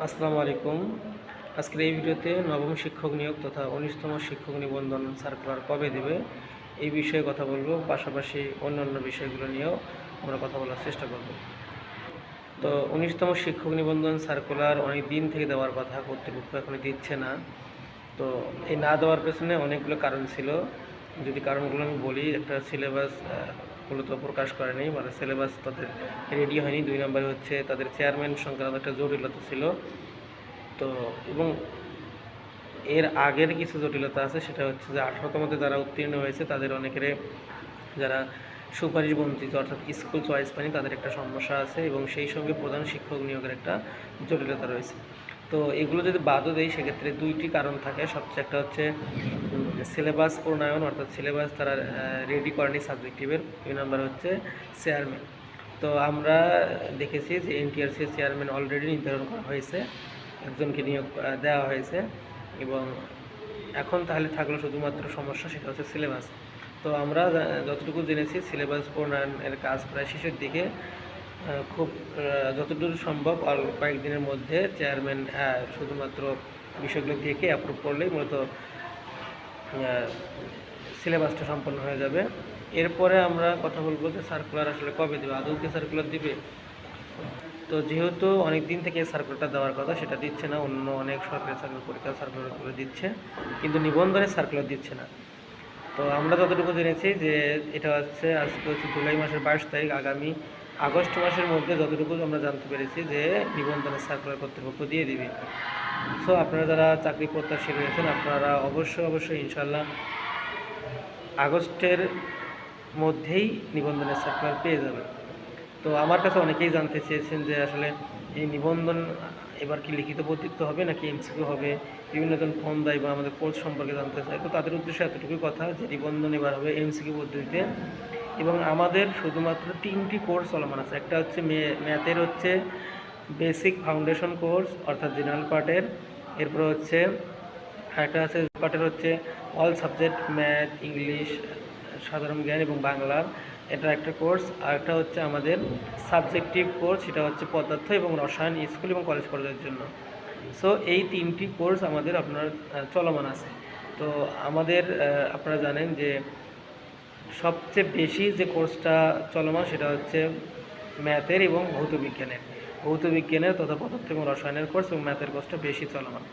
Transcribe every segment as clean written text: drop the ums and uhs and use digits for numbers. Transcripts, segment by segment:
আসসালামু আলাইকুম। আজকের এই ভিডিওতে নবম শিক্ষক নিয়োগ তথা ১৯তম শিক্ষক নিবন্ধন সার্কুলার কবে দেবে এই বিষয়ে কথা বলবো। পাশাপাশি অন্যান্য বিষয়গুলো নিয়েও আমরা কথা বলার চেষ্টা করব। তো ১৯তম শিক্ষক নিবন্ধন সার্কুলার অনেক দিন থেকে দেওয়ার কথা, কর্তৃপক্ষ এখনো দিচ্ছে না। তো এই না দেওয়ার পেছনে অনেকগুলো কারণ ছিল। যদি কারণগুলো আমি বলি, একটা সিলেবাস মূলত প্রকাশ করেনি, মানে সিলেবাস তাদের রেডি হয়নি। ২ নম্বরে হচ্ছে তাদের চেয়ারম্যান সংক্রান্ত একটা জটিলতা ছিল। তো এবং এর আগের কিছু জটিলতা আছে, সেটা হচ্ছে যে 18তমতে যারা উত্তীর্ণ হয়েছে তাদের অনেকের যারা সুপারিশ বঞ্চিত অর্থাৎ স্কুল চয়েস পায়নি, তাদের একটা সমস্যা আছে এবং সেই সঙ্গে প্রধান শিক্ষক নিয়োগের একটা জটিলতা রয়েছে। তো এগুলো যদি বাদও দেয় সেক্ষেত্রে দুইটি কারণ থাকে। সবচেয়ে একটা হচ্ছে সিলেবাস প্রণয়ন, অর্থাৎ সিলেবাস তারা রেডি করেনি সাবজেক্টিভের। ২ নম্বর হচ্ছে চেয়ারম্যান। তো আমরা দেখেছি যে এনটিআরসি চেয়ারম্যান অলরেডি নির্ধারণ করা হয়েছে, একজনকে নিয়োগ দেওয়া হয়েছে এবং এখন তাহলে থাকলো শুধুমাত্র সমস্যা, সেটা হচ্ছে সিলেবাস। তো আমরা যতটুকু জেনেছি সিলেবাস প্রণয়নের কাজ প্রায় শেষের দিকে। খুব যতদূর সম্ভব কয়েকদিনের মধ্যে চেয়ারম্যান শুধুমাত্র বিষয়গুলো দেখে অ্যাপ্রুভ করলেই মূলত সিলেবাসটা সম্পন্ন হয়ে যাবে। এরপরে আমরা কথা বলবো যে সার্কুলার আসলে কবে দেবে, আদৌ কি সার্কুলার দিবে। তো যেহেতু অনেক দিন থেকে সার্কুলারটা দেওয়ার কথা, সেটা দিচ্ছে না। অন্য অনেক সরকারি চাকরির পরীক্ষা সার্কুলারগুলো দিচ্ছে, কিন্তু নিবন্ধনের সার্কুলার দিচ্ছে না। তো আমরা যতটুকু জেনেছি যে এটা হচ্ছে আজকে হচ্ছে জুলাই মাসের 22 তারিখ, আগামী আগস্ট মাসের মধ্যে যতটুকু আমরা জানতে পেরেছি যে নিবন্ধনের সার্কুলার কর্তৃপক্ষ দিয়ে দিবে। সো আপনারা যারা চাকরি প্রত্যাশী রয়েছেন, আপনারা অবশ্যই ইনশাল্লাহ আগস্টের মধ্যেই নিবন্ধনের সার্কুলার পেয়ে যাবেন। তো আমার কাছে অনেকেই জানতে চেয়েছেন যে আসলে এই নিবন্ধন এবার কি লিখিত পদ্ধতিতে হবে নাকি এমসিকিউ হবে, বিভিন্নজন ফোন দেয় বা আমাদের কোর্স সম্পর্কে জানতে চায়। তো তাদের উদ্দেশ্যে এতটুকুই কথা যে নিবন্ধন এবার হবে এমসিকিউ পদ্ধতিতে এবং আমাদের শুধুমাত্র 3টি কোর্স চলমান আছে। একটা হচ্ছে ম্যাথের হচ্ছে বেসিক ফাউন্ডেশন কোর্স অর্থাৎ জেনারেল পার্টের, এরপর হচ্ছে একটা আছে পার্টের হচ্ছে অল সাবজেক্ট ম্যাথ, ইংলিশ, সাধারণ জ্ঞান এবং বাংলার, এটা একটা কোর্স। আর একটা হচ্ছে আমাদের সাবজেক্টিভ কোর্স, সেটা হচ্ছে পদার্থ এবং রসায়ন স্কুল এবং কলেজ পর্যায়ের জন্য। সো এই 3টি কোর্স আমাদের আপনার চলমান আছে। তো আমাদের আপনারা জানেন যে সবচেয়ে বেশি যে কোর্সটা চলমান সেটা হচ্ছে ম্যাথের এবং ভৌতবিজ্ঞানের তথা পদার্থ এবং রসায়নের কোর্স এবং ম্যাথের কোর্সটা বেশি চলমান।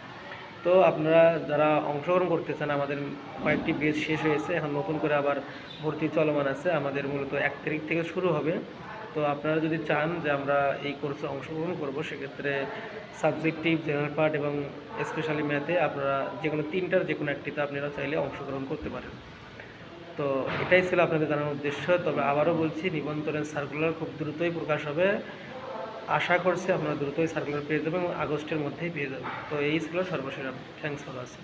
তো আপনারা যারা অংশগ্রহণ করতে চান, আমাদের কয়েকটি বেচ শেষ হয়েছে, এখন নতুন করে আবার ভর্তি চলমান আছে। আমাদের মূলত 1 তারিখ থেকে শুরু হবে। তো আপনারা যদি চান যে আমরা এই কোর্সে অংশগ্রহণ করব, সেক্ষেত্রে সাবজেক্টিভ, জেনারেল পার্ট এবং স্পেশালি ম্যাথে আপনারা যে কোনো 3টার যে কোনো একটিতে আপনারা চাইলে অংশগ্রহণ করতে পারেন। তো এটাই ছিল আপনাদের জানার উদ্দেশ্য। তবে আবারও বলছি, নিবন্ধনের সার্কুলার খুব দ্রুতই প্রকাশ হবে। আশা করছি আপনারা দ্রুতই সার্কুলার পেয়ে যাবেন এবং আগস্টের মধ্যেই পেয়ে যাবেন। তো এই ছিল সর্বশেষ। Thanks for watching.